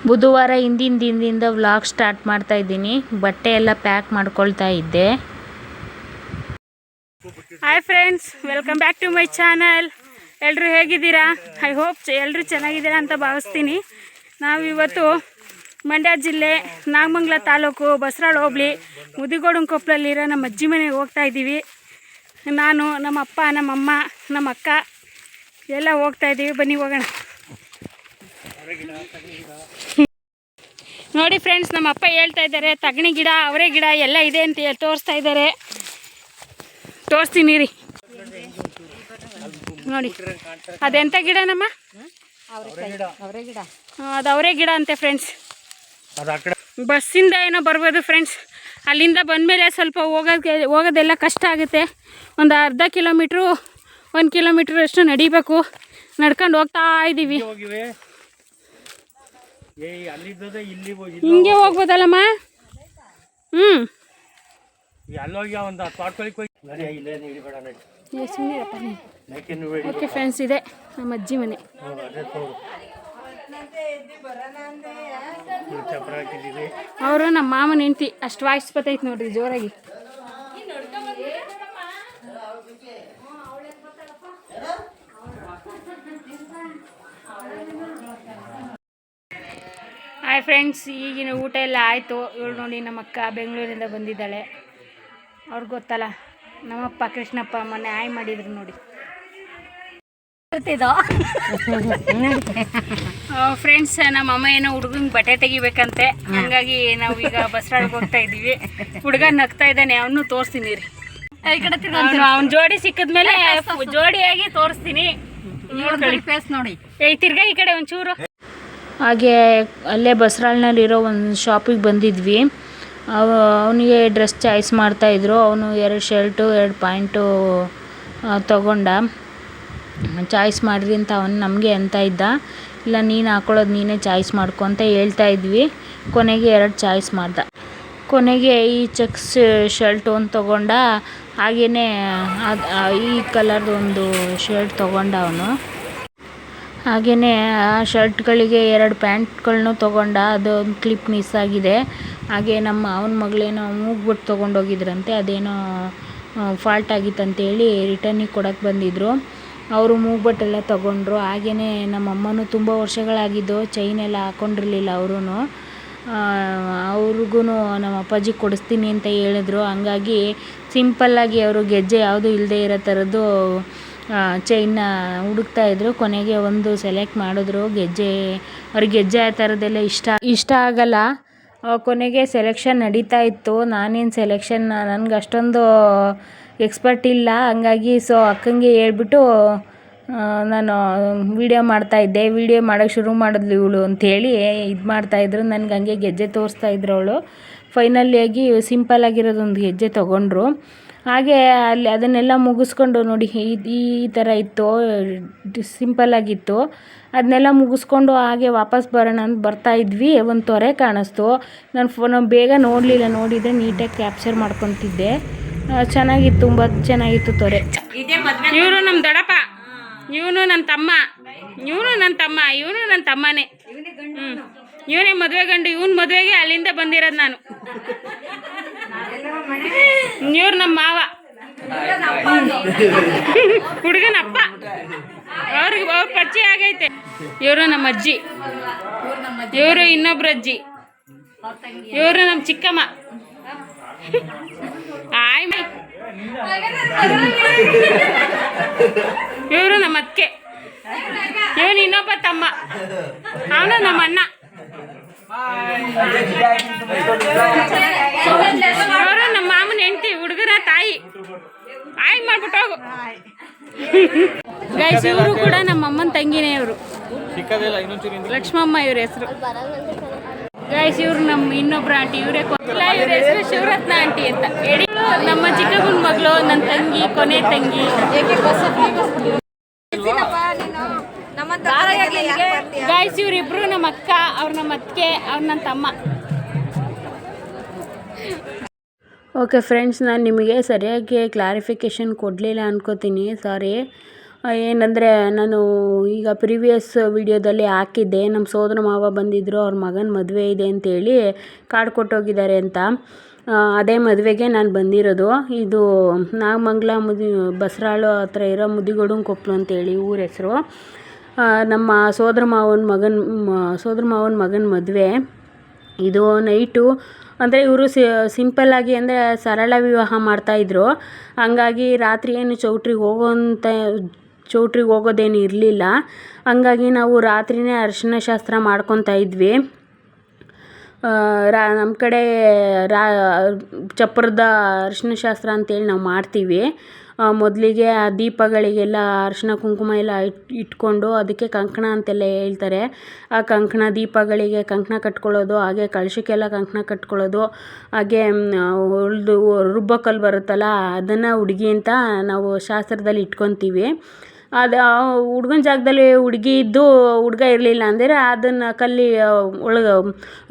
ಬುಧವಾರ ಹಿಂದಿನ ದಿನದಿಂದ ವ್ಲಾಗ್ ಸ್ಟಾರ್ಟ್ ಮಾಡ್ತಾ ಇದ್ದೀನಿ. ಬಟ್ಟೆ ಎಲ್ಲ ಪ್ಯಾಕ್ ಮಾಡ್ಕೊಳ್ತಾ ಇದ್ದೆ. Hi friends, welcome back to my channel. ಎಲ್ಲರೂ ಹೇಗಿದ್ದೀರಾ? ಐ ಹೋಪ್ ಎಲ್ಲರೂ ಚೆನ್ನಾಗಿದ್ದೀರಾ ಅಂತ ಭಾವಿಸ್ತೀನಿ. ನಾವಿವತ್ತು ಮಂಡ್ಯ ಜಿಲ್ಲೆ ನಾಗಮಂಗಲ ತಾಲೂಕು ಬಸರಾಳ ಹೋಬಳಿ ಮುದಿಗೋಡನಕೊಪ್ಪಲಲ್ಲಿರೋ ನಮ್ಮ ಅಜ್ಜಿ ಮನೆಗೆ ಹೋಗ್ತಾ ಇದ್ದೀವಿ. ನಾನು, ನಮ್ಮ ಅಪ್ಪ, ನಮ್ಮಮ್ಮ, ನಮ್ಮ ಅಕ್ಕ ಎಲ್ಲ ಹೋಗ್ತಾ ಇದ್ದೀವಿ. ಬನ್ನಿ ಹೋಗೋಣ. ನೋಡಿ ಫ್ರೆಂಡ್ಸ್, ನಮ್ಮ ಅಪ್ಪ ಹೇಳ್ತಾ ಇದ್ದಾರೆ ತಗಣಿ ಗಿಡ, ಅವರೇ ಗಿಡ ಎಲ್ಲ ಇದೆ ಅಂತ ಹೇಳಿ ತೋರಿಸ್ತಾ ಇದ್ದಾರೆ. ತೋರಿಸ್ತೀನಿ ರೀ. ನೋಡಿ ಅದೆಂಥ ಗಿಡ ನಮ್ಮ ಅದು ಅವರೇ ಗಿಡ ಅಂತೆ ಫ್ರೆಂಡ್ಸ್. ಬಸ್ಸಿಂದ ಏನೋ ಬರ್ಬೋದು ಫ್ರೆಂಡ್ಸ್. ಅಲ್ಲಿಂದ ಬಂದಮೇಲೆ ಸ್ವಲ್ಪ ಹೋಗೋದೆಲ್ಲ ಕಷ್ಟ ಆಗುತ್ತೆ. ಒಂದು ಅರ್ಧ ಕಿಲೋಮೀಟ್ರು 1 ಕಿಲೋಮೀಟ್ರ್ ಅಷ್ಟು ನಡಿಬೇಕು. ನಡ್ಕೊಂಡು ಹೋಗ್ತಾ ಇದ್ದೀವಿ. ಹಿಂಗೆ ಹೋಗ್ಬೋದಲ್ಲಮ್ಮ? ಓಕೆ ಫ್ರೆಂಡ್ಸ್, ಇದೆ ನಮ್ಮ ಅಜ್ಜಿ ಮನೆ. ಅವರು ನಮ್ಮ ಮಾಮನ ಹೆಂಡತಿ. ಅಷ್ಟು ವಾಯ್ಸ್ ಬತ್ತೈತೆ ನೋಡ್ರಿ ಜೋರಾಗಿ. ಹಾಯ್ ಫ್ರೆಂಡ್ಸ್, ಈಗಿನ ಊಟ ಎಲ್ಲ ಆಯಿತು. ಇವಳು ನೋಡಿ ನಮ್ಮ ಅಕ್ಕ ಬೆಂಗಳೂರಿಂದ ಬಂದಿದ್ದಾಳೆ. ಅವ್ರಿಗೆ ಗೊತ್ತಲ್ಲ, ನಮ್ಮಪ್ಪ ಕೃಷ್ಣಪ್ಪ ಮೊನ್ನೆ ಹಾಯ್ ಮಾಡಿದ್ರು ನೋಡಿ. ಫ್ರೆಂಡ್ಸ್, ನಮ್ಮ ಅಮ್ಮ ಏನೋ ಹುಡುಗಂಗೆ ಬಟ್ಟೆ ತೆಗಿಬೇಕಂತೆ. ಹಂಗಾಗಿ ನಾವು ಈಗ ಬಸರಾಳಿಗೆ ಹೋಗ್ತಾ ಇದ್ದೀವಿ. ಹುಡುಗ ನಗ್ತಾ ಇದ್ದಾನೆ, ಅವನು ತೋರಿಸ್ತೀನಿ ರೀ. ಅವ್ನ ಜೋಡಿ ಸಿಕ್ಕಿದ್ಮೇಲೆ ಜೋಡಿಯಾಗಿ ತೋರಿಸ್ತೀನಿ. ನೋಡಿ ತಿರ್ಗಾ ಈ ಕಡೆ ಒಂಚೂರು. ಹಾಗೆ ಅಲ್ಲೇ ಬಸರಾಳ್ನಲ್ಲಿರೋ ಒಂದು ಶಾಪಿಗೆ ಬಂದಿದ್ವಿ. ಅವನಿಗೆ ಡ್ರೆಸ್ ಚಾಯ್ಸ್ ಮಾಡ್ತಾಯಿದ್ರು. ಅವನು 2 ಶರ್ಟು 2 ಪ್ಯಾಂಟು ತಗೊಂಡ. ಚಾಯ್ಸ್ ಮಾಡಿರಿ ಅಂತ ಅವನು ನಮಗೆ ಅಂತ ಇದ್ದ. ಇಲ್ಲ, ನೀನು ಹಾಕೊಳ್ಳೋದು ನೀನೇ ಚಾಯ್ಸ್ ಮಾಡ್ಕೊ ಅಂತ ಹೇಳ್ತಾ ಇದ್ವಿ. ಕೊನೆಗೆ 2 ಚಾಯ್ಸ್ ಮಾಡ್ದ. ಕೊನೆಗೆ ಈ ಚೆಕ್ಸ್ ಶರ್ಟ್ ಒಂದು ತೊಗೊಂಡ. ಹಾಗೆಯೇ ಈ ಕಲರ್ದು ಒಂದು ಶರ್ಟ್ ತೊಗೊಂಡ ಅವನು. ಹಾಗೆಯೇ ಆ ಶರ್ಟ್ಗಳಿಗೆ 2 ಪ್ಯಾಂಟ್ಗಳನ್ನೂ ತೊಗೊಂಡ. ಅದೊಂದು ಕ್ಲಿಪ್ ಮಿಸ್ ಆಗಿದೆ. ಹಾಗೆ ನಮ್ಮ ಅವನ ಮಗಳೇನೋ ಮೂಗ್ಬಿಟ್ಟು ತೊಗೊಂಡೋಗಿದ್ರಂತೆ. ಅದೇನೋ ಫಾಲ್ಟ್ ಆಗಿತ್ತಂತೇಳಿ ರಿಟರ್ನಿಗೆ ಕೊಡೋಕ್ಕೆ ಬಂದಿದ್ದರು. ಅವರು ಮೂಗ್ಬಟ್ಟೆಲ್ಲ ತೊಗೊಂಡ್ರು. ಹಾಗೆಯೇ ನಮ್ಮಮ್ಮನೂ ತುಂಬ ವರ್ಷಗಳಾಗಿದ್ದು ಚೈನ್ ಎಲ್ಲ ಹಾಕ್ಕೊಂಡಿರಲಿಲ್ಲ. ಅವ್ರಿಗೂ ನಮ್ಮ ಅಪ್ಪಾಜಿ ಕೊಡಿಸ್ತೀನಿ ಅಂತ ಹೇಳಿದ್ರು. ಹಂಗಾಗಿ ಸಿಂಪಲ್ಲಾಗಿ ಅವರು ಗೆಜ್ಜೆ ಯಾವುದೂ ಇಲ್ಲದೆ ಇರೋ ಥರದ್ದು ಚೈನ್ನ ಹುಡುಕ್ತಾಯಿದ್ರು. ಕೊನೆಗೆ ಒಂದು ಸೆಲೆಕ್ಟ್ ಮಾಡಿದ್ರು. ಅವ್ರಿಗೆ ಗೆಜ್ಜೆ ಆ ಥರದ್ದೆಲ್ಲ ಇಷ್ಟ ಆಗಲ್ಲ. ಕೊನೆಗೆ ಸೆಲೆಕ್ಷನ್ ನಡೀತಾ ಇತ್ತು. ನಾನೇನು ಸೆಲೆಕ್ಷನ್, ನನಗೆ ಅಷ್ಟೊಂದು ಎಕ್ಸ್ಪರ್ಟ್ ಇಲ್ಲ. ಹಂಗಾಗಿ ಅಕ್ಕಂಗೆ ಹೇಳ್ಬಿಟ್ಟು ನಾನು ವೀಡಿಯೋ ಮಾಡ್ತಾಯಿದ್ದೆ. ವೀಡಿಯೋ ಮಾಡೋಕ್ಕೆ ಶುರು ಮಾಡಿದ್ಲು ಇವಳು ಅಂಥೇಳಿ ಇದು ಮಾಡ್ತಾಯಿದ್ರು. ನನಗೆ ಹಂಗೆ ಗೆಜ್ಜೆ ತೋರಿಸ್ತಾಯಿದ್ರು ಅವಳು. ಫೈನಲಿಯಾಗಿ ಸಿಂಪಲ್ಲಾಗಿರೋದೊಂದು ಗೆಜ್ಜೆ ತೊಗೊಂಡ್ರು. ಹಾಗೆ ಅಲ್ಲಿ ಅದನ್ನೆಲ್ಲ ಮುಗಿಸ್ಕೊಂಡು ನೋಡಿ ಈ ಥರ ಇತ್ತು, ಸಿಂಪಲ್ಲಾಗಿತ್ತು. ಅದನ್ನೆಲ್ಲ ಮುಗಿಸ್ಕೊಂಡು ಹಾಗೆ ವಾಪಸ್ ಬರೋಣ ಅಂತ ಬರ್ತಾಯಿದ್ವಿ. ಒಂದು ತೊರೆ ಕಾಣಿಸ್ತು. ನಾನು ಫೋನ್ ಬೇಗ ನೋಡಿದರೆ ನೀಟಾಗಿ ಕ್ಯಾಪ್ಚರ್ ಮಾಡ್ಕೊತಿದ್ದೆ. ಚೆನ್ನಾಗಿತ್ತು, ತುಂಬ ಚೆನ್ನಾಗಿತ್ತು ತೊರೆ. ಇವರು ನಮ್ಮ ದೊಡ್ಡಪ್ಪ, ಇವನು ನನ್ನ ತಮ್ಮ, ಇವನು ನನ್ನ ತಮ್ಮನೇ. ಇವನೇ ಮದುವೆ ಗಂಡು. ಇವನ ಮದುವೆಗೆ ಅಲ್ಲಿಂದ ಬಂದಿರೋದು ನಾನು. ಇವ್ರು ನಮ್ಮ ಮಾವ, ಹುಡುಗನಪ್ಪ. ಅವ್ರ ಪರಿಚಯ ಆಗೈತೆ. ಇವರು ನಮ್ಮ ಅಜ್ಜಿ, ಇವರು ಇನ್ನೊಬ್ರು ಅಜ್ಜಿ, ಇವರು ನಮ್ಮ ಚಿಕ್ಕಮ್ಮ. ಇವರು ನಮ್ಮ ಅತ್ತೆ, ಇವನು ಇನ್ನೊಬ್ಬ ತಮ್ಮ, ಅವನು ನಮ್ಮ ಅಣ್ಣ. ಅವರು ನಮ್ಮ ಮಾಮನ ಹೆಂಡತಿ, ಹುಡುಗನ ತಾಯಿ. ಆಯ್ ಮಾಡ್ಬಿಟ್ಟು ಹೋಗು ಗೈಸ್. ಇವರು ಕೂಡ ನಮ್ಮ ಅಮ್ಮನ ತಂಗಿನೇ. ಇವರು ಲಕ್ಷ್ಮಮ್ಮ, ಇವ್ರ ಹೆಸರು. ಗೈಸ್, ಇವ್ರು ನಮ್ಮ ಇನ್ನೊಬ್ರು ಆಂಟಿ. ಇವರೇ ಕೊಟ್ಟಿಲ್ಲ, ಇವ್ರ ಹೆಸರು ಶಿವರತ್ನ ಆಂಟಿ ಅಂತ. ನಮ್ಮ ಚಿಕ್ಕಪ್ಪನ ಮಗಳು, ನನ್ನ ತಂಗಿ, ಕೊನೆ ತಂಗಿ. ಗೈಸ್, ಇವರಿಬ್ರು ನಮ್ಮ ಅಕ್ಕ, ಅವ್ರು ನಮ್ಮ ಅತ್ತಿಗೆ, ಅವ್ರು ನನ್ನ ತಮ್ಮ. ಓಕೆ ಫ್ರೆಂಡ್ಸ್, ನಾನು ನಿಮಗೆ ಸರಿಯಾಗಿ ಕ್ಲಾರಿಫಿಕೇಷನ್ ಕೊಡಲಿಲ್ಲ ಅನ್ಕೋತೀನಿ, ಸಾರಿ. ಏನಂದರೆ ನಾನು ಈಗ ಪ್ರೀವಿಯಸ್ ವಿಡಿಯೋದಲ್ಲಿ ಹಾಕಿದ್ದೆ, ನಮ್ಮ ಸೋದರ ಮಾವ ಬಂದಿದ್ದರು, ಅವ್ರ ಮಗನ ಮದುವೆ ಇದೆ ಅಂತೇಳಿ ಕಾರ್ಡ್ ಕೊಟ್ಟೋಗಿದ್ದಾರೆ ಅಂತ. ಅದೇ ಮದುವೆಗೆ ನಾನು ಬಂದಿರೋದು. ಇದು ನಾಗಮಂಗಲ ಬಸರಾಳು ಹತ್ರ ಇರೋ ಮುದಿಗೋಡು ಕೊಪ್ಪಲು ಅಂತೇಳಿ ಊರ ಹೆಸರು. ನಮ್ಮ ಸೋದರ ಮಾವನ ಮಗನ ಮದುವೆ. ಇದು ನೈಟು ಅಂದರೆ ಇವರು ಸಿಂಪಲ್ಲಾಗಿ ಅಂದರೆ ಸರಳ ವಿವಾಹ ಮಾಡ್ತಾಯಿದ್ರು. ಹಂಗಾಗಿ ರಾತ್ರಿ ಏನು ಚೌಟ್ರಿಗೆ ಹೋಗೋದೇನು ಇರಲಿಲ್ಲ. ಹಂಗಾಗಿ ನಾವು ರಾತ್ರಿಯೇ ಅರಿಶಿನ ಶಾಸ್ತ್ರ ಮಾಡ್ಕೊತಾ ಇದ್ವಿ. ನಮ್ಮ ಕಡೆ ಚಪ್ಪರದ ಅರಿಶಿನ ಶಾಸ್ತ್ರ ಅಂತೇಳಿ ನಾವು ಮಾಡ್ತೀವಿ. ಮೊದಲಿಗೆ ಆ ದೀಪಗಳಿಗೆಲ್ಲ ಅರಿಶಿನ ಕುಂಕುಮ ಎಲ್ಲ ಇಟ್ಕೊಂಡು ಅದಕ್ಕೆ ಕಂಕಣ ಅಂತೆಲ್ಲ ಹೇಳ್ತಾರೆ. ಆ ಕಂಕಣ ದೀಪಗಳಿಗೆ ಕಂಕಣ ಕಟ್ಕೊಳ್ಳೋದು, ಹಾಗೆ ಕಳಶಕ್ಕೆಲ್ಲ ಕಂಕಣ ಕಟ್ಕೊಳ್ಳೋದು, ಹಾಗೆ ರುಬ್ಬಕಲ್ಲು ಬರುತ್ತಲ್ಲ ಅದನ್ನು ಹುಡುಗಿ ಅಂತ ನಾವು ಶಾಸ್ತ್ರದಲ್ಲಿ ಇಟ್ಕೊತೀವಿ. ಅದು ಹುಡುಗನ ಜಾಗದಲ್ಲಿ ಹುಡುಗಿ ಇದ್ದು ಹುಡುಗ ಇರಲಿಲ್ಲ ಅಂದರೆ ಅದನ್ನು ಒಳಗೆ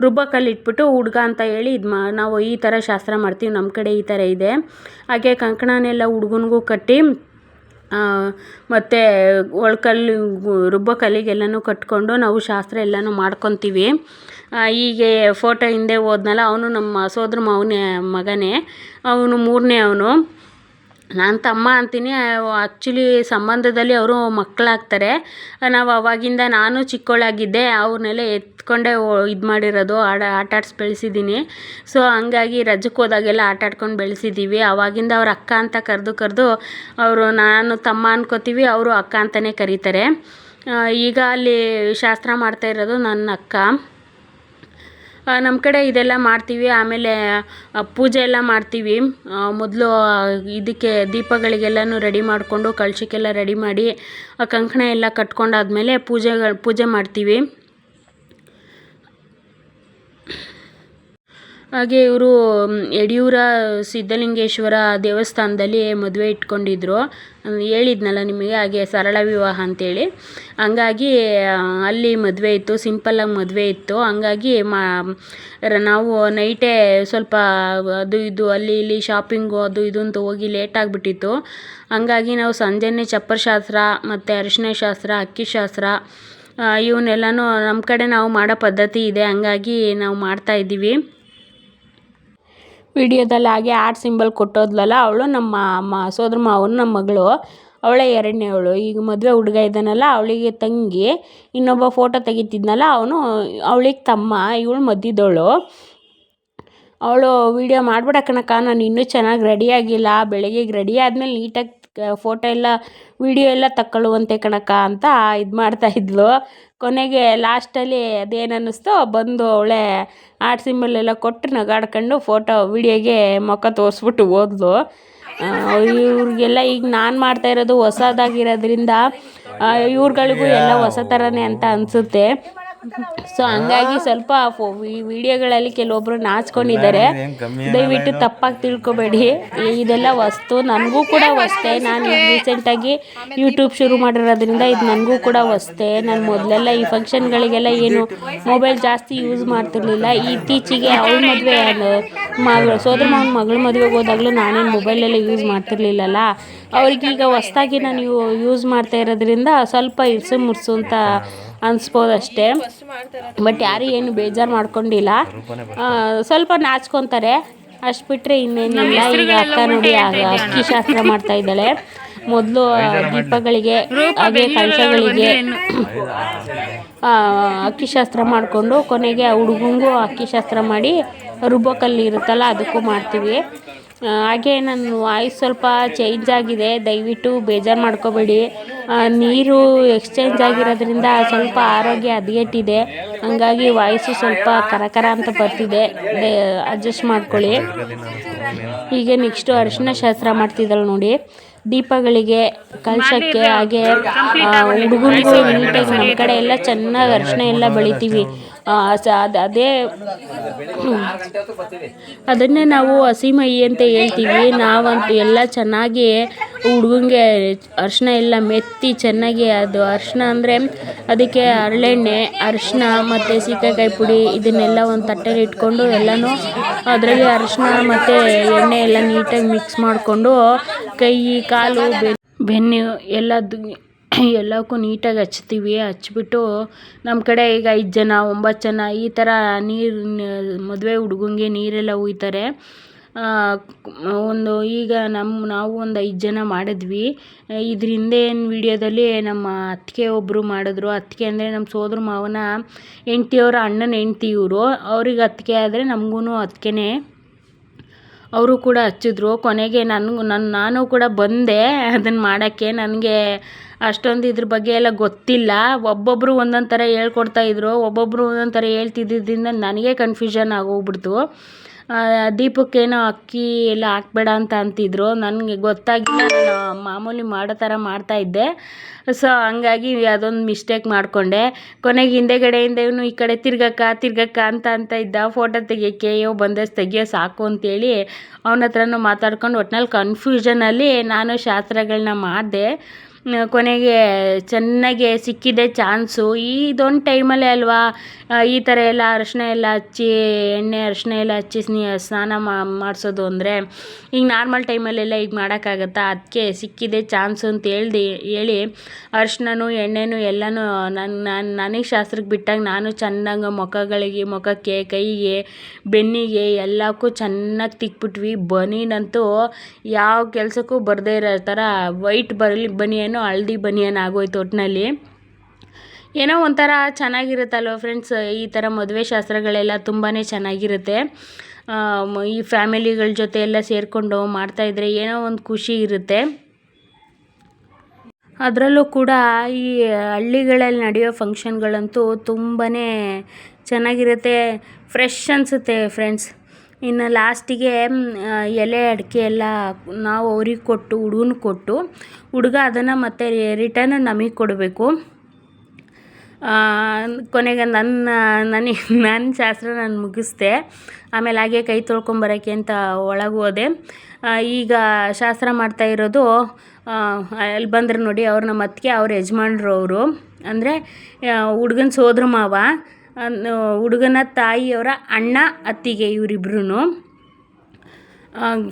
ರುಬ್ಬಕಲ್ಲಿ ಇಟ್ಬಿಟ್ಟು ಹುಡುಗ ಅಂತ ಹೇಳಿ ನಾವು ಈ ಥರ ಶಾಸ್ತ್ರ ಮಾಡ್ತೀವಿ. ನಮ್ಮ ಕಡೆ ಈ ಥರ ಇದೆ. ಹಾಗೆ ಕಂಕಣನೆಲ್ಲ ಹುಡುಗನಿಗೂ ಕಟ್ಟಿ ಮತ್ತು ರುಬ್ಬಕಲ್ಲಿಗೆಲ್ಲನೂ ಕಟ್ಕೊಂಡು ನಾವು ಶಾಸ್ತ್ರ ಎಲ್ಲನೂ ಮಾಡ್ಕೊತೀವಿ. ಹೀಗೆ ಫೋಟೋ ಹಿಂದೆ ಹೋದ್ನಲ್ಲ, ಅವನು ನಮ್ಮ ಸೋದರ ಮಾವನ ಮಗನೇ. ಅವನು 3ನೇ ಅವನು. ನಾನು ತಮ್ಮ ಅಂತೀನಿ. ಆ್ಯಕ್ಚುಲಿ ಸಂಬಂಧದಲ್ಲಿ ಅವರು ಮಕ್ಕಳಾಗ್ತಾರೆ. ನಾವು ಅವಾಗಿಂದ ನಾನು ಚಿಕ್ಕವಳಾಗಿದ್ದೆ, ಅವ್ರನ್ನೆಲ್ಲ ಎತ್ಕೊಂಡೇ ಇದು ಮಾಡಿರೋದು, ಆಟಾಡ್ಸಿ ಬೆಳೆಸಿದ್ದೀನಿ. ಸೊ ಹಂಗಾಗಿ ರಜಕ್ಕೆ ಹೋದಾಗೆಲ್ಲ ಆಟಾಡ್ಕೊಂಡು ಬೆಳೆಸಿದ್ದೀವಿ. ಆವಾಗಿಂದ ಅವ್ರ ಅಕ್ಕ ಅಂತ ಕರೆದು ನಾನು ತಮ್ಮ ಅನ್ಕೋತೀವಿ, ಅವರು ಅಕ್ಕ ಅಂತಲೇ ಕರೀತಾರೆ. ಈಗ ಅಲ್ಲಿ ಶಾಸ್ತ್ರ ಮಾಡ್ತಾ ಇರೋದು ನನ್ನ ಅಕ್ಕ. ನಮ್ಮ ಕಡೆ ಇದೆಲ್ಲ ಮಾಡ್ತೀವಿ. ಆಮೇಲೆ ಪೂಜೆ ಎಲ್ಲ ಮಾಡ್ತೀವಿ. ಮೊದಲು ಇದಕ್ಕೆ ದೀಪಗಳಿಗೆಲ್ಲನೂ ರೆಡಿ ಮಾಡಿಕೊಂಡು ಕಳಶಕ್ಕೆಲ್ಲ ರೆಡಿ ಮಾಡಿ ಕಂಕಣ ಎಲ್ಲ ಕಟ್ಕೊಂಡಾದ್ಮೇಲೆ ಪೂಜೆ ಮಾಡ್ತೀವಿ. ಹಾಗೆ ಇವರು ಯಡಿಯೂರ ಸಿದ್ಧಲಿಂಗೇಶ್ವರ ದೇವಸ್ಥಾನದಲ್ಲಿ ಮದುವೆ ಇಟ್ಕೊಂಡಿದ್ರು. ಹೇಳಿದ್ನಲ್ಲ ನಿಮಗೆ, ಹಾಗೆ ಸರಳ ವಿವಾಹ ಅಂತೇಳಿ. ಹಂಗಾಗಿ ಅಲ್ಲಿ ಮದುವೆ ಇತ್ತು, ಸಿಂಪಲ್ಲಾಗಿ ಮದುವೆ ಇತ್ತು. ಹಂಗಾಗಿ ನಾವು ನೈಟೇ ಸ್ವಲ್ಪ ಅದು ಇದು ಅಲ್ಲಿ ಇಲ್ಲಿ ಶಾಪಿಂಗು ಅದು ಇದು ಅಂತ ಹೋಗಿ ಲೇಟಾಗಿಬಿಟ್ಟಿತ್ತು. ಹಂಗಾಗಿ ನಾವು ಸಂಜೆನೇ ಚಪ್ಪರ ಶಾಸ್ತ್ರ ಮತ್ತು ಅರಿಶಿನ ಶಾಸ್ತ್ರ, ಅಕ್ಕಿ ಶಾಸ್ತ್ರ ಇವನ್ನೆಲ್ಲನೂ ನಮ್ಮ ಕಡೆ ನಾವು ಮಾಡೋ ಪದ್ಧತಿ ಇದೆ. ಹಂಗಾಗಿ ನಾವು ಮಾಡ್ತಾಯಿದ್ದೀವಿ. ವಿಡಿಯೋದಲ್ಲಿ ಹಾಗೆ ಆರ್ಟ್ ಸಿಂಬಲ್ ಕೊಟ್ಟೋದ್ಲಲ್ಲ, ಅವಳು ನಮ್ಮ ಸೋದರ ಮಾವನ ನಮ್ಮ ಮಗಳು. ಅವಳೇ 2ನೇವಳು. ಈಗ ಮದುವೆ ಹುಡುಗ ಇದ್ದಾನಲ್ಲ, ಅವಳಿಗೆ ತಂಗಿ. ಇನ್ನೊಬ್ಬ ಫೋಟೋ ತೆಗಿತಿದ್ನಲ್ಲ ಅವಳಿಗೆ ತಮ್ಮ. ಇವಳು ಮಧ್ಯದವಳು. ಅವಳು ವಿಡಿಯೋ ಮಾಡ್ಬಿಡ ಕಣಕ್ಕ, ನಾನು ಇನ್ನೂ ಚೆನ್ನಾಗಿ ರೆಡಿಯಾಗಿಲ್ಲ, ಬೆಳಗ್ಗೆಗೆ ರೆಡಿ ಆದಮೇಲೆ ನೀಟಾಗಿ ಫೋಟೋ ಎಲ್ಲ ವಿಡಿಯೋ ಎಲ್ಲ ತಗೊಳ್ಳುವಂತೆ ಕಣಕ್ಕ ಅಂತ ಇದು ಮಾಡ್ತಾಯಿದ್ಲು. ಕೊನೆಗೆ ಲಾಸ್ಟಲ್ಲಿ ಅದೇನು ಅನ್ನಿಸ್ತೋ ಬಂದು ಅವಳೇ ಆರ್ಟ್ ಸಿಂಬಲ್ ಎಲ್ಲ ಕೊಟ್ಟು ನಗಾಡ್ಕೊಂಡು ವಿಡಿಯೋಗೆ ಮುಖ ತೋರಿಸ್ಬಿಟ್ಟು ಹೋದ್ಲು. ಇವ್ರಿಗೆಲ್ಲ ಈಗ ನಾನು ಮಾಡ್ತಾಯಿರೋದು ಹೊಸದಾಗಿರೋದ್ರಿಂದ ಇವ್ರುಗಳಿಗೂ ಎಲ್ಲ ಹೊಸ ಥರನೇ ಅಂತ ಅನಿಸುತ್ತೆ. ಸೊ ಹಂಗಾಗಿ ಸ್ವಲ್ಪ ವಿಡಿಯೋಗಳಲ್ಲಿ ಕೆಲವೊಬ್ಬರು ನಾಚ್ಕೊಂಡಿದ್ದಾರೆ. ದಯವಿಟ್ಟು ತಪ್ಪಾಗಿ ತಿಳ್ಕೊಬೇಡಿ. ಇದೆಲ್ಲ ವಸ್ತು ನನಗೂ ಕೂಡ ಹೊಸ್ತೆ. ನಾನು ರೀಸೆಂಟಾಗಿ ಯೂಟ್ಯೂಬ್ ಶುರು ಮಾಡಿರೋದ್ರಿಂದ ಇದು ನನಗೂ ಕೂಡ ಹೊಸ್ತೆ. ನಾನು ಮೊದಲೆಲ್ಲ ಈ ಫಂಕ್ಷನ್ಗಳಿಗೆಲ್ಲ ಏನು ಮೊಬೈಲ್ ಜಾಸ್ತಿ ಯೂಸ್ ಮಾಡ್ತಿರ್ಲಿಲ್ಲ. ಇತ್ತೀಚೆಗೆ ಅವಳ ಮದುವೆ ಸೋದರ ಮಾವನ ಮಗಳ ಮದುವೆಗೆ ಹೋದಾಗಲೂ ನಾನೇನು ಮೊಬೈಲೆಲ್ಲ ಯೂಸ್ ಮಾಡ್ತಿರ್ಲಿಲ್ಲಲ್ಲ. ಅವ್ರಿಗೀಗ ಹೊಸ್ದಾಗಿ ನಾನು ಯೂಸ್ ಮಾಡ್ತಾ ಇರೋದ್ರಿಂದ ಸ್ವಲ್ಪ ಇರ್ಸು ಮುರ್ಸು ಅಂತ ಅನಿಸ್ಬೋದು ಅಷ್ಟೇ. ಬಟ್ ಯಾರು ಏನು ಬೇಜಾರು ಮಾಡ್ಕೊಂಡಿಲ್ಲ. ಸ್ವಲ್ಪ ನಾಚ್ಕೊತಾರೆ ಅಷ್ಟು ಬಿಟ್ಟರೆ ಇನ್ನೇನಿಲ್ಲ. ಈಗ ಅಕ್ಕ ನೋಡಿ ಅಕ್ಕಿ ಶಾಸ್ತ್ರ ಮಾಡ್ತಾ ಇದ್ದಾಳೆ. ಮೊದಲು ದೀಪಗಳಿಗೆ ಹಾಗೆ ಕಳಶಗಳಿಗೆ ಅಕ್ಕಿ ಶಾಸ್ತ್ರ ಮಾಡಿಕೊಂಡು ಕೊನೆಗೆ ಹುಡುಗಂಗೂ ಅಕ್ಕಿ ಶಾಸ್ತ್ರ ಮಾಡಿ ರುಬ್ಬಕಲ್ಲಿ ಇರುತ್ತಲ್ಲ ಅದಕ್ಕೂ ಮಾಡ್ತೀವಿ. ಹಾಗೆ ನನ್ನ ವಾಯ್ಸ್ ಸ್ವಲ್ಪ ಚೇಂಜ್ ಆಗಿದೆ, ದಯವಿಟ್ಟು ಬೇಜಾರು ಮಾಡ್ಕೋಬೇಡಿ. ನೀರು ಎಕ್ಸ್ಚೇಂಜ್ ಆಗಿರೋದ್ರಿಂದ ಸ್ವಲ್ಪ ಆರೋಗ್ಯ ಹದಗೆಟ್ಟಿದೆ. ಹಂಗಾಗಿ ವಾಯ್ಸು ಸ್ವಲ್ಪ ಕರಕರ ಅಂತ ಬರ್ತಿದೆ, ಅಡ್ಜಸ್ಟ್ ಮಾಡ್ಕೊಳ್ಳಿ. ಹೀಗೆ ನೆಕ್ಸ್ಟು ಅರಿಶಿನ ಶಾಸ್ತ್ರ ಮಾಡ್ತಿದ್ದಾಳೆ ನೋಡಿ. ದೀಪಗಳಿಗೆ ಕಳಶಕ್ಕೆ ಹಾಗೆ ಹುಡುಗನಿಗೂ ನೀಟಾಗಿ ನಮ್ಮ ಕಡೆ ಎಲ್ಲ ಚೆನ್ನಾಗಿ ಅರಿಶಿನ ಎಲ್ಲ ಬೆಳಿತೀವಿ. ಅದನ್ನೇ ನಾವು ಹಸಿಮೈ ಅಂತ ಹೇಳ್ತೀವಿ. ನಾವಂತೂ ಎಲ್ಲ ಚೆನ್ನಾಗಿ ಹುಡುಗಂಗೆ ಅರಿಶಿನ ಎಲ್ಲ ಮೆತ್ತಿ ಚೆನ್ನಾಗಿ, ಅದು ಅರಿಶಿನ ಅಂದರೆ ಅದಕ್ಕೆ ಹರಳೆಣ್ಣೆ, ಅರಿಶಿನ ಮತ್ತು ಸೀಗೆಕಾಯಿ ಪುಡಿ ಇದನ್ನೆಲ್ಲ ಒಂದು ತಟ್ಟೆಲಿ ಇಟ್ಕೊಂಡು ಎಲ್ಲನೂ ಅದರಲ್ಲಿ ಅರಿಶಿನ ಮತ್ತು ಎಣ್ಣೆ ಎಲ್ಲ ನೀಟಾಗಿ ಮಿಕ್ಸ್ ಮಾಡಿಕೊಂಡು ಕೈ ಕಾಲು ಬೆನ್ನು ಎಲ್ಲಕ್ಕೂ ನೀಟಾಗಿ ಹಚ್ತೀವಿ. ಹಚ್ಬಿಟ್ಟು ನಮ್ಮ ಕಡೆ ಈಗ 5 ಜನ 9 ಜನ ಈ ಥರ ಮದುವೆ ಹುಡುಗಂಗೆ ನೀರೆಲ್ಲ ಹುಯ್ತಾರೆ. ಈಗ ನಾವು ಒಂದು 5 ಜನ ಮಾಡಿದ್ವಿ. ಇದ್ರ ಹಿಂದೆ ವಿಡಿಯೋದಲ್ಲಿ ನಮ್ಮ ಅತ್ತಿಗೆ ಒಬ್ಬರು ಮಾಡಿದ್ರು. ಅತ್ತಿಗೆ ಅಂದರೆ ನಮ್ಮ ಸೋದರ ಮಾವನ ಹೆಂಡ್ತಿಯವರ ಅಣ್ಣನ ಹೆಂಡ್ತಿ ಇವರು. ಅವ್ರಿಗೆ ಅತ್ತಿಗೆ ಆದರೆ ನಮಗೂ ಅತ್ತಿಗೆನೇ. ಅವರು ಕೂಡ ಹಚ್ಚಿದ್ರು. ಕೊನೆಗೆ ನಾನು ಕೂಡ ಬಂದೆ ಅದನ್ನು ಮಾಡೋಕ್ಕೆ. ನನಗೆ ಅಷ್ಟೊಂದು ಇದ್ರ ಬಗ್ಗೆ ಎಲ್ಲ ಗೊತ್ತಿಲ್ಲ. ಒಬ್ಬೊಬ್ಬರು ಒಂದೊಂದು ಥರ ಹೇಳ್ಕೊಡ್ತಾಯಿದ್ರು, ಒಬ್ಬೊಬ್ಬರು ಒಂದೊಂದು ಥರ ಹೇಳ್ತಿದ್ದರಿಂದ ನನಗೆ ಕನ್ಫ್ಯೂಷನ್ ಆಗೋಗ್ಬಿಡ್ತು. ದೀಪಕ್ಕೇನೋ ಅಕ್ಕಿ ಎಲ್ಲ ಹಾಕ್ಬೇಡ ಅಂತ ಅಂತಿದ್ರು. ನನಗೆ ಗೊತ್ತಾಗಿಲ್ಲ, ನಾನು ಮಾಮೂಲಿ ಮಾಡೋ ಥರ ಮಾಡ್ತಾಯಿದ್ದೆ. ಸೊ ಹಂಗಾಗಿ ಅದೊಂದು ಮಿಸ್ಟೇಕ್ ಮಾಡಿಕೊಂಡೆ. ಕೊನೆಗೆ ಹಿಂದೆಗಡೆಯಿಂದ ಇವನು ಈ ಕಡೆ ತಿರ್ಗಕ್ಕ ಅಂತ ಇದ್ದ ಫೋಟೋ ತೆಗಿಯೋಕ್ಕೆ. ತೆಗಿಯೋ ಸಾಕು ಅಂತೇಳಿ ಅವನ ಹತ್ರನೂ ಮಾತಾಡ್ಕೊಂಡು ಒಟ್ನಲ್ಲಿ ಕನ್ಫ್ಯೂಷನಲ್ಲಿ ನಾನು ಶಾಸ್ತ್ರಗಳನ್ನ ಮಾಡಿದೆ. ಕೊನೆಗೆ ಚೆನ್ನಾಗಿ ಸಿಕ್ಕಿದೆ ಚಾನ್ಸು. ಇದೊಂದು ಟೈಮಲ್ಲೇ ಅಲ್ವಾ ಈ ಥರ ಎಲ್ಲ ಅರಿಶಿನ ಎಲ್ಲ ಹಚ್ಚಿ ಅರಿಶಿನ ಎಲ್ಲ ಹಚ್ಚಿ ಸ್ನಾನ ಮಾಡಿಸೋದು ಅಂದರೆ. ಈಗ ನಾರ್ಮಲ್ ಟೈಮಲ್ಲೆಲ್ಲ ಈಗ ಮಾಡೋಕ್ಕಾಗತ್ತಾ? ಅದಕ್ಕೆ ಸಿಕ್ಕಿದೆ ಚಾನ್ಸು ಅಂತ ಹೇಳಿ ಅರಿಶಿನನೂ ಎಣ್ಣೆನೂ ಎಲ್ಲನೂ ನನಗೆ ಶಾಸ್ತ್ರಕ್ಕೆ ಬಿಟ್ಟಾಗ ನಾನು ಚೆನ್ನಾಗಿ ಮುಖಕ್ಕೆ ಕೈಗೆ ಬೆನ್ನಿಗೆ ಎಲ್ಲಕ್ಕೂ ಚೆನ್ನಾಗಿ ತಿಕ್ಬಿಟ್ವಿ. ಬನೀನಂತೂ ಯಾವ ಕೆಲಸಕ್ಕೂ ಬರದೇ ಇರೋ ಥರ ವೈಟ್ ಬನಿಯನು ಹಳದಿ ಬನಿಯನ್ ಆಗೋಯ್ತು. ಒಟ್ಟಿನಲ್ಲಿ ಏನೋ ಒಂಥರ ಚೆನ್ನಾಗಿರುತ್ತಲ್ವ ಫ್ರೆಂಡ್ಸ್. ಈ ಥರ ಮದುವೆ ಶಾಸ್ತ್ರಗಳೆಲ್ಲ ತುಂಬಾ ಚೆನ್ನಾಗಿರುತ್ತೆ. ಈ ಫ್ಯಾಮಿಲಿಗಳ ಜೊತೆ ಎಲ್ಲ ಸೇರಿಕೊಂಡು ಮಾಡ್ತಾಯಿದ್ರೆ ಏನೋ ಒಂದು ಖುಷಿ ಇರುತ್ತೆ. ಅದರಲ್ಲೂ ಕೂಡ ಈ ಹಳ್ಳಿಗಳಲ್ಲಿ ನಡೆಯೋ ಫಂಕ್ಷನ್ಗಳಂತೂ ತುಂಬಾ ಚೆನ್ನಾಗಿರುತ್ತೆ, ಫ್ರೆಶ್ ಅನಿಸುತ್ತೆ ಫ್ರೆಂಡ್ಸ್. ಇನ್ನು ಲಾಸ್ಟಿಗೆ ಎಲೆ ಅಡಿಕೆ ಎಲ್ಲ ನಾವು ಅವ್ರಿಗೆ ಕೊಟ್ಟು ಹುಡುಗನಿಗೆ ಕೊಟ್ಟು ಹುಡುಗ ಅದನ್ನು ಮತ್ತೆ ರಿಟರ್ನ್ ನಮಗೆ ಕೊಡಬೇಕು. ಕೊನೆಗೆ ನನ್ನ ಶಾಸ್ತ್ರ ನಾನು ಮುಗಿಸ್ದೆ. ಆಮೇಲೆ ಹಾಗೆ ಕೈ ತೊಳ್ಕೊಂಬರೋಕ್ಕೆ ಅಂತ ಒಳಗೆ ಹೋದೆ. ಈಗ ಶಾಸ್ತ್ರ ಮಾಡ್ತಾ ಇರೋದು ಅಲ್ಲಿ ಬಂದರು ನೋಡಿ, ಅವ್ರು ನಮ್ಮ ಅತ್ತಿಗೆ, ಅವ್ರ ಯಜಮಾನ್ರು ಅವರು. ಅಂದರೆ ಹುಡುಗನ ಸೋದರ ಮಾವ, ಹುಡುಗನ ತಾಯಿಯವರ ಅಣ್ಣ ಅತ್ತಿಗೆ, ಇವರಿಬ್ರು.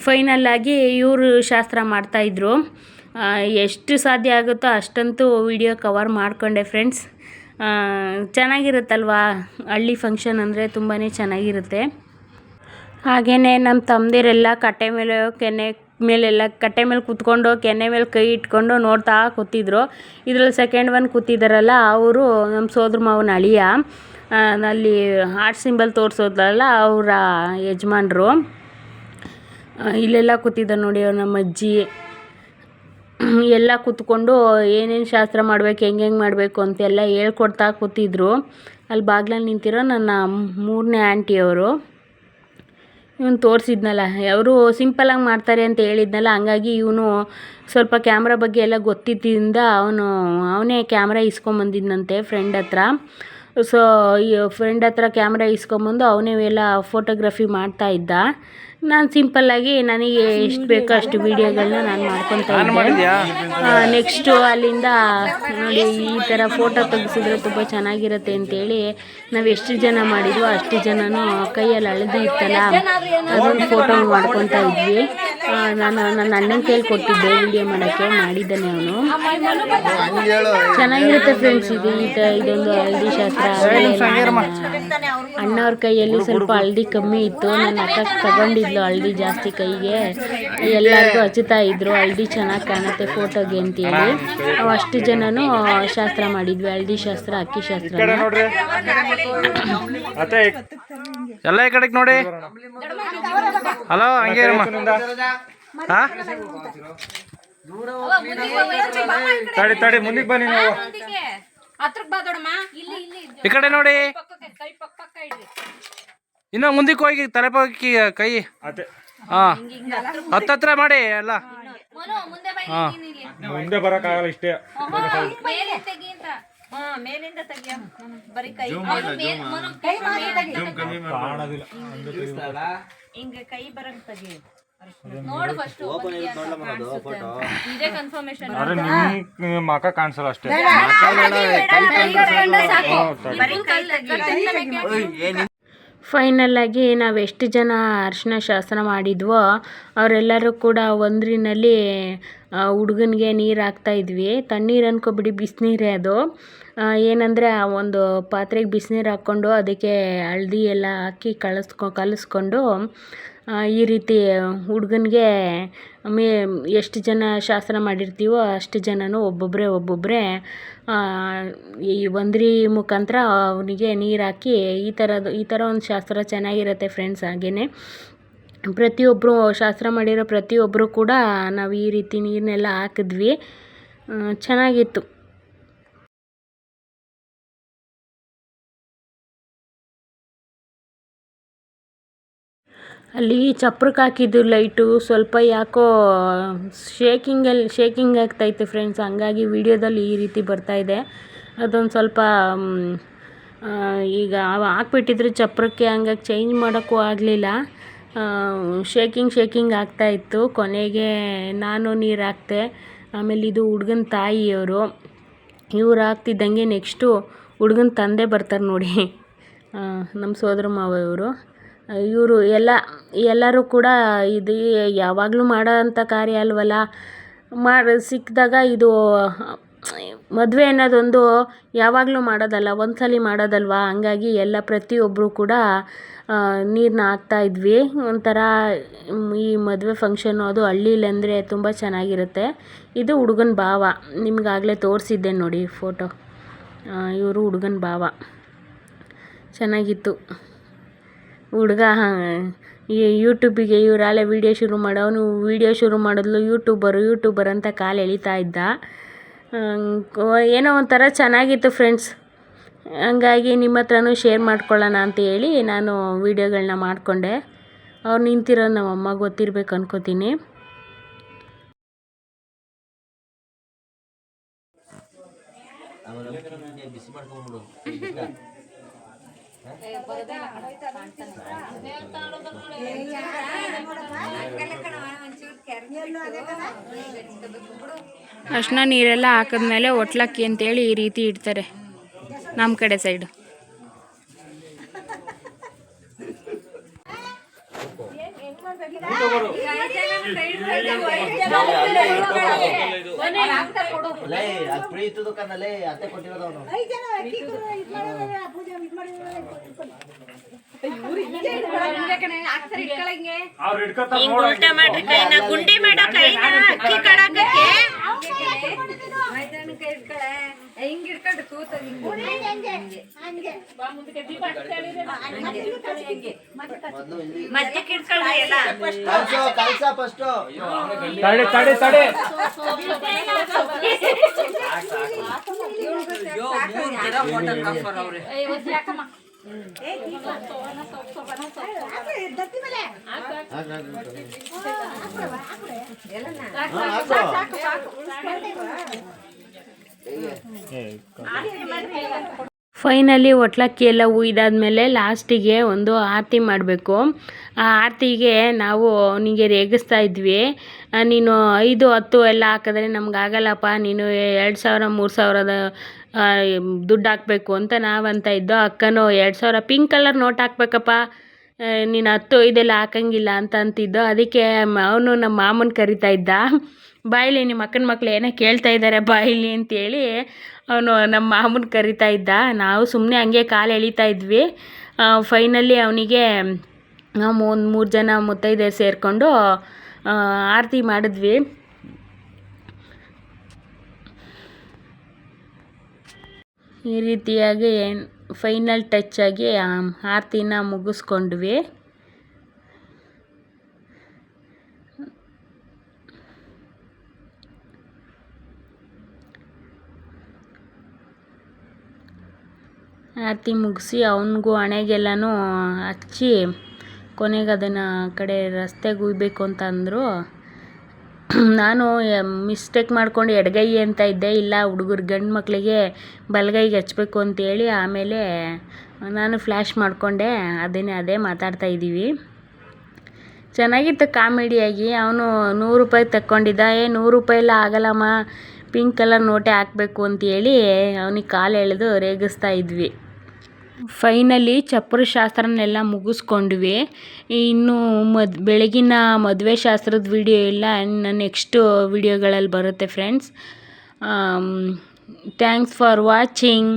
ಫೈನಲ್ಲಾಗಿ ಇವರು ಶಾಸ್ತ್ರ ಮಾಡ್ತಾಯಿದ್ರು. ಎಷ್ಟು ಸಾಧ್ಯ ಆಗುತ್ತೋ ಅಷ್ಟಂತೂ ವಿಡಿಯೋ ಕವರ್ ಮಾಡಿಕೊಂಡೆ ಫ್ರೆಂಡ್ಸ್. ಚೆನ್ನಾಗಿರುತ್ತಲ್ವಾ ಹಳ್ಳಿ ಫಂಕ್ಷನ್ ಅಂದರೆ ತುಂಬಾ ಚೆನ್ನಾಗಿರುತ್ತೆ. ಹಾಗೆಯೇ ನಮ್ಮ ತಮ್ಮದಿರೆಲ್ಲ ಕಟ್ಟೆ ಮೇಲೆ ಕೂತ್ಕೊಂಡು ಕೆನ್ನೆ ಮೇಲೆ ಕೈ ಇಟ್ಕೊಂಡು ನೋಡ್ತಾ ಕೂತಿದ್ರು. ಇದರಲ್ಲಿ ಸೆಕೆಂಡ್ ಒನ್ ಕೂತಿದ್ದಾರಲ್ಲ ಅವರು ನಮ್ಮ ಸೋದರ ಮಾವನ ಅಳಿಯ, ಅಲ್ಲಿ ಹಾರ್ಟ್ ಸಿಂಬಲ್ ತೋರಿಸೋದ್ರಲ್ಲ ಅವರ ಯಜಮಾನ್ರು. ಇಲ್ಲೆಲ್ಲ ಕೂತಿದ್ದಾರೆ ನೋಡಿ ಅವ್ರು ನಮ್ಮ ಅಜ್ಜಿ ಎಲ್ಲ ಕೂತ್ಕೊಂಡು ಏನೇನು ಶಾಸ್ತ್ರ ಮಾಡಬೇಕು, ಹೆಂಗೆ ಮಾಡಬೇಕು ಅಂತೆಲ್ಲ ಹೇಳ್ಕೊಡ್ತಾ ಕೂತಿದ್ರು. ಅಲ್ಲಿ ಬಾಗ್ಲಲ್ಲಿ ನಿಂತಿರೋ ನನ್ನ 3ನೇ ಆಂಟಿಯವರು. ಇವನು ತೋರಿಸಿದ್ನಲ್ಲ, ಅವರು ಸಿಂಪಲಾಗಿ ಮಾಡ್ತಾರೆ ಅಂತ ಹೇಳಿದ್ನಲ್ಲ, ಹಂಗಾಗಿ ಇವನು ಸ್ವಲ್ಪ ಕ್ಯಾಮ್ರಾ ಬಗ್ಗೆ ಎಲ್ಲ ಗೊತ್ತಿದ್ದರಿಂದ ಅವನೇ ಕ್ಯಾಮ್ರಾ ಇಸ್ಕೊಂಬಂದಿದ್ದಂತೆ ಫ್ರೆಂಡ್ ಹತ್ರ. ಸೊ ಈ ಫ್ರೆಂಡ್ ಹತ್ರ ಕ್ಯಾಮ್ರಾ ಇಸ್ಕೊಂಬಂದು ಅವನೇ ಎಲ್ಲ ಫೋಟೋಗ್ರಫಿ ಮಾಡ್ತಾಯಿದ್ದ. ನಾನು ಸಿಂಪಲ್ಲಾಗಿ ನನಗೆ ಎಷ್ಟು ಬೇಕೋ ಅಷ್ಟು ವೀಡಿಯೋಗಳನ್ನ ನಾನು ಮಾಡ್ಕೊತಾ ಇದ್ದೆ. ನೆಕ್ಸ್ಟು ಅಲ್ಲಿಂದ ನೋಡಿ ಈ ಥರ ಫೋಟೋ ತೆಗೆಸಿದ್ರೆ ತುಂಬ ಚೆನ್ನಾಗಿರುತ್ತೆ ಅಂತೇಳಿ ನಾವು ಎಷ್ಟು ಜನ ಮಾಡಿದ್ವೋ ಅಷ್ಟು ಜನನೂ ಕೈಯಲ್ಲಿ ಹಳದಿ ಇತ್ತಲ್ಲ ಅದೊಂದು ಫೋಟೋ ಮಾಡ್ಕೊತಾ ಇದ್ವಿ. ನಾನು ನನ್ನ ಅಣ್ಣನ ಕೈಲಿ ಕೊಟ್ಟಿದ್ದೆ ವೀಡಿಯೋ ಮಾಡೋಕ್ಕೆ, ಮಾಡಿದ್ದಾನೆ ಅವನು. ಚೆನ್ನಾಗಿರುತ್ತೆ ಫ್ರೆಂಡ್ಸ್. ಇದೊಂದು ಹಳದಿ ಶಾಸ್ತ್ರ. ಅಣ್ಣವ್ರ ಕೈಯಲ್ಲಿ ಸ್ವಲ್ಪ ಹಳದಿ ಕಮ್ಮಿ ಇತ್ತು, ನನ್ನ ಅಕ್ಕ ತಗೊಂಡಿದ್ಲು ಹಳದಿ ಜಾಸ್ತಿ ಕೈಗೆ. ಎಲ್ಲರಿಗೂ ಹಚ್ಚುತ್ತಾ ಇದ್ರು ಹಳದಿ ಚೆನ್ನಾಗಿ ಕಾಣುತ್ತೆ ಫೋಟೋಗೆ ಅಂತೇಳಿ. ನಾವು ಅಷ್ಟು ಜನನೂ ಶಾಸ್ತ್ರ ಮಾಡಿದ್ವಿ, ಹಳದಿ ಶಾಸ್ತ್ರ, ಅಕ್ಕಿ ಶಾಸ್ತ್ರ. ಎಲ್ಲ ಈ ಕಡೆಗೆ ನೋಡಿ. ಹಲೋ, ಹಂಗೆ ತಡಿ ಮುಂದಕ್ಕೆ ಬನ್ನಿ ನೀವು. ಈ ಕಡೆ ನೋಡಿ, ಇನ್ನು ಮುಂದಕ್ಕೆ ಹೋಗಿ ತಲೆ ಪಕ್ಕಿ ಕೈ. ಹಾ, ಹತ್ತತ್ರ ಮಾಡಿ ಎಲ್ಲ. ಹಾ, ಮುಂದೆ ಬರಕ್ಕಾಗಲ್ಲ ಇಷ್ಟೇ. ಮಕ ಕಾಣಿಸಲ್ಲ ಅಷ್ಟೇ. ಫೈನಲ್ಲಾಗಿ ನಾವು ಎಷ್ಟು ಜನ ಅರಿಶಿನ ಶಾಸ್ತ್ರ ಮಾಡಿದ್ವೋ ಅವರೆಲ್ಲರೂ ಕೂಡ ಒಂದ್ರಿನಲ್ಲಿ ಹುಡುಗನಿಗೆ ನೀರು ಹಾಕ್ತಾಯಿದ್ವಿ. ತಣ್ಣೀರು ಅನ್ಕೊಬಿಡಿ, ಬಿಸಿನೀರೇ ಅದು. ಏನಂದರೆ ಆ ಒಂದು ಪಾತ್ರೆಗೆ ಬಿಸಿನೀರು ಹಾಕ್ಕೊಂಡು ಅದಕ್ಕೆ ಹಳ್ದಿ ಎಲ್ಲ ಹಾಕಿ ಕಲಿಸ್ಕೊಂಡು ಈ ರೀತಿ ಹುಡುಗನಿಗೆ ಎಷ್ಟು ಜನ ಶಾಸ್ತ್ರ ಮಾಡಿರ್ತೀವೋ ಅಷ್ಟು ಜನನೂ ಒಬ್ಬೊಬ್ಬರೇ ಈ ಒಂದ್ರಿ ಮುಖಾಂತರ ಅವನಿಗೆ ನೀರು ಹಾಕಿ ಈ ಥರ ಒಂದು ಶಾಸ್ತ್ರ ಚೆನ್ನಾಗಿರುತ್ತೆ ಫ್ರೆಂಡ್ಸ್. ಹಾಗೆಯೇ ಪ್ರತಿಯೊಬ್ಬರು ಶಾಸ್ತ್ರ ಮಾಡಿರೋ ಪ್ರತಿಯೊಬ್ಬರು ಕೂಡ ನಾವು ಈ ರೀತಿ ನೀರನ್ನೆಲ್ಲ ಹಾಕಿದ್ವಿ. ಚೆನ್ನಾಗಿತ್ತು. ಅಲ್ಲಿ ಚಪ್ರಕ್ಕೆ ಹಾಕಿದ್ದು ಲೈಟು ಸ್ವಲ್ಪ ಯಾಕೋ ಶೇಕಿಂಗ್ ಆಗ್ತಾಯಿತ್ತು ಫ್ರೆಂಡ್ಸ್. ಹಂಗಾಗಿ ವಿಡಿಯೋದಲ್ಲಿ ಈ ರೀತಿ ಬರ್ತಾಯಿದೆ. ಅದೊಂದು ಸ್ವಲ್ಪ ಈಗ ಹಾಕ್ಬಿಟ್ಟಿದ್ರೆ ಚಪ್ರಕ್ಕೆ, ಹಂಗಾಗಿ ಚೇಂಜ್ ಮಾಡೋಕ್ಕೂ ಆಗಲಿಲ್ಲ. ಶೇಕಿಂಗ್ ಆಗ್ತಾಯಿತ್ತು. ಕೊನೆಗೆ ನಾನು ನೀರು ಹಾಕ್ತೆ. ಆಮೇಲೆ ಇದು ಹುಡ್ಗನ ತಾಯಿಯವರು, ಇವ್ರು ಹಾಕ್ತಿದ್ದಂಗೆ ನೆಕ್ಸ್ಟು ಹುಡ್ಗನ ತಂದೆ ಬರ್ತಾರೆ ನೋಡಿ, ನಮ್ಮ ಸೋದರ ಮಾವ ಇವರು ಎಲ್ಲರೂ ಕೂಡ ಇದು ಯಾವಾಗಲೂ ಮಾಡೋ ಅಂಥ ಕಾರ್ಯ ಅಲ್ವಲ್ಲ, ಸಿಕ್ಕಿದಾಗ ಇದು ಮದುವೆ ಅನ್ನೋದೊಂದು ಯಾವಾಗಲೂ ಮಾಡೋದಲ್ಲ, ಒಂದು ಸಲ ಮಾಡೋದಲ್ವ. ಹಂಗಾಗಿ ಪ್ರತಿಯೊಬ್ಬರು ಕೂಡ ನೀರನ್ನ ಹಾಕ್ತಾಯಿದ್ವಿ. ಒಂಥರ ಈ ಮದುವೆ ಫಂಕ್ಷನ್ನು ಅದು ಹಳ್ಳಿಲಂದರೆ ತುಂಬ ಚೆನ್ನಾಗಿರುತ್ತೆ. ಇದು ಹುಡುಗನ ಭಾವ, ನಿಮಗಾಗಲೇ ತೋರಿಸಿದ್ದೆ ನೋಡಿ ಫೋಟೋ. ಇವರು ಹುಡುಗನ ಭಾವ. ಚೆನ್ನಾಗಿತ್ತು. ಹುಡುಗ ಯೂಟ್ಯೂಬಿಗೆ ಇವರಾಲೆ ವೀಡಿಯೋ ಶುರು ಮಾಡಿದ್ಲು. ಯೂಟ್ಯೂಬರ್ ಅಂತ ಕಾಲು ಎಳಿತಾ ಇದ್ದ. ಏನೋ ಒಂಥರ ಚೆನ್ನಾಗಿತ್ತು ಫ್ರೆಂಡ್ಸ್. ಹಂಗಾಗಿ ನಿಮ್ಮ ಹತ್ರನೂ ಶೇರ್ ಮಾಡ್ಕೊಳ್ಳೋಣ ಅಂತ ಹೇಳಿ ನಾನು ವೀಡಿಯೋಗಳನ್ನ ಮಾಡಿಕೊಂಡೆ. ಅವ್ರು ನಿಂತಿರೋ ನಮ್ಮ ಅಮ್ಮ ಗೊತ್ತಿರಬೇಕು ಅನ್ಕೋತೀನಿ. ಅರ್ಶಿನ ನೀರೆಲ್ಲ ಹಾಕಿದ್ಮೇಲೆ ಒಟ್ಲಕ್ಕಿ ಅಂತೇಳಿ ಈ ರೀತಿ ಇಡ್ತಾರೆ ನಮ್ಮ ಕಡೆ ಸೈಡು. ಗುಂಡಿ ಮಾಡೋ ಕೈನ ಅಕ್ಕಿ ಕಡಾಕಕ್ಕೆ ಫೈನಲಿ ಒಟ್ಲಕ್ಕಿ ಎಲ್ಲ ಹುಯ್ದಾದ್ಮೇಲೆ ಲಾಸ್ಟಿಗೆ ಒಂದು ಆರತಿ ಮಾಡಬೇಕು. ಆ ಆರತಿಗೆ ನಾವು ಅವನಿಗೆ ರೇಗಿಸ್ತಾ ಇದ್ವಿ. ನೀನು 5, 10 ಎಲ್ಲ ಹಾಕಿದ್ರೆ ನಮಗಾಗಲ್ಲಪ್ಪ, ನೀನು 2,000 3,000 ದುಡ್ಡು ಹಾಕಬೇಕು ಅಂತ ನಾವಂತ ಇದ್ದೋ. ಅಕ್ಕನೂ 2,000 ಪಿಂಕ್ ಕಲರ್ ನೋಟ್ ಹಾಕ್ಬೇಕಪ್ಪ, ನೀನು 10, 5 ಎಲ್ಲ ಹಾಕಂಗಿಲ್ಲ ಅಂತಿದ್ದೋ. ಅದಕ್ಕೆ ಅವನು ನಮ್ಮ ಮಾಮನ ಕರಿತಾ ಇದ್ದ, ಬಾಯಿಲಿ ನಿಮ್ಮ ಅಕ್ಕನ ಮಕ್ಳು ಏನೋ ಕೇಳ್ತಾ ಇದ್ದಾರೆ ಬಾಯಿಲಿ ಅಂತೇಳಿ ಅವನು ನಮ್ಮ ಮಾಮನ ಕರಿತಾ ಇದ್ದ. ನಾವು ಸುಮ್ಮನೆ ಹಂಗೆ ಕಾಲು ಎಳಿತಾ ಇದ್ವಿ. ಫೈನಲಿ ಅವನಿಗೆ ನಾವು 3 ಜನ ಮುತ್ತೈದೆಯರು ಸೇರಿಕೊಂಡು ಆರತಿ ಮಾಡಿದ್ವಿ. ಈ ರೀತಿಯಾಗಿ ಫೈನಲ್ ಟಚ್ ಆಗಿ ಆರತಿನ ಮುಗಿಸ್ಕೊಂಡ್ವಿ. ಆರತಿ ಮುಗಿಸಿ ಅವನಿಗೂ ಹಣೆಗೆಲ್ಲನೂ ಹಚ್ಚಿ ಕೊನೆಗೆ ಅದನ್ನು ಕಡೆ ರಸ್ತೆಗೆ ಹುಯ್ಬೇಕು ಅಂತ ಅಂದರು. ನಾನು ಮಿಸ್ಟೇಕ್ ಮಾಡ್ಕೊಂಡು ಎಡಗೈ ಅಂತ ಇದ್ದೆ. ಇಲ್ಲ, ಹುಡುಗರು ಗಂಡು ಮಕ್ಕಳಿಗೆ ಬಲಗೈಗೆ ಹಚ್ಬೇಕು ಅಂತೇಳಿ ಆಮೇಲೆ ನಾನು ಫ್ಲ್ಯಾಶ್ ಮಾಡಿಕೊಂಡೆ. ಅದೇ ಮಾತಾಡ್ತಾ ಇದ್ದೀವಿ. ಚೆನ್ನಾಗಿತ್ತು ಕಾಮಿಡಿಯಾಗಿ. ಅವನು 100 ರೂಪಾಯಿ ತಕ್ಕೊಂಡಿದ್ದ. 100 ರೂಪಾಯಿ ಎಲ್ಲ ಆಗಲ್ಲಮ್ಮ, ಪಿಂಕ್ ಕಲರ್ ನೋಟೇ ಹಾಕಬೇಕು ಅಂತೇಳಿ ಅವನಿಗೆ ಕಾಲು ಎಳೆದು ರೇಗಿಸ್ತಾ ಇದ್ವಿ. ಫೈನಲಿ ಚಪ್ಪರ ಶಾಸ್ತ್ರನೆಲ್ಲ ಮುಗಿಸ್ಕೊಂಡ್ವಿ. ಇನ್ನು ಬೆಳಗಿನ ಮದುವೆ ಶಾಸ್ತ್ರದ ವಿಡಿಯೋ ಎಲ್ಲ ನೆಕ್ಸ್ಟ್ ವಿಡಿಯೋಗಳಲ್ಲಿ ಬರುತ್ತೆ ಫ್ರೆಂಡ್ಸ್. Thanks for watching.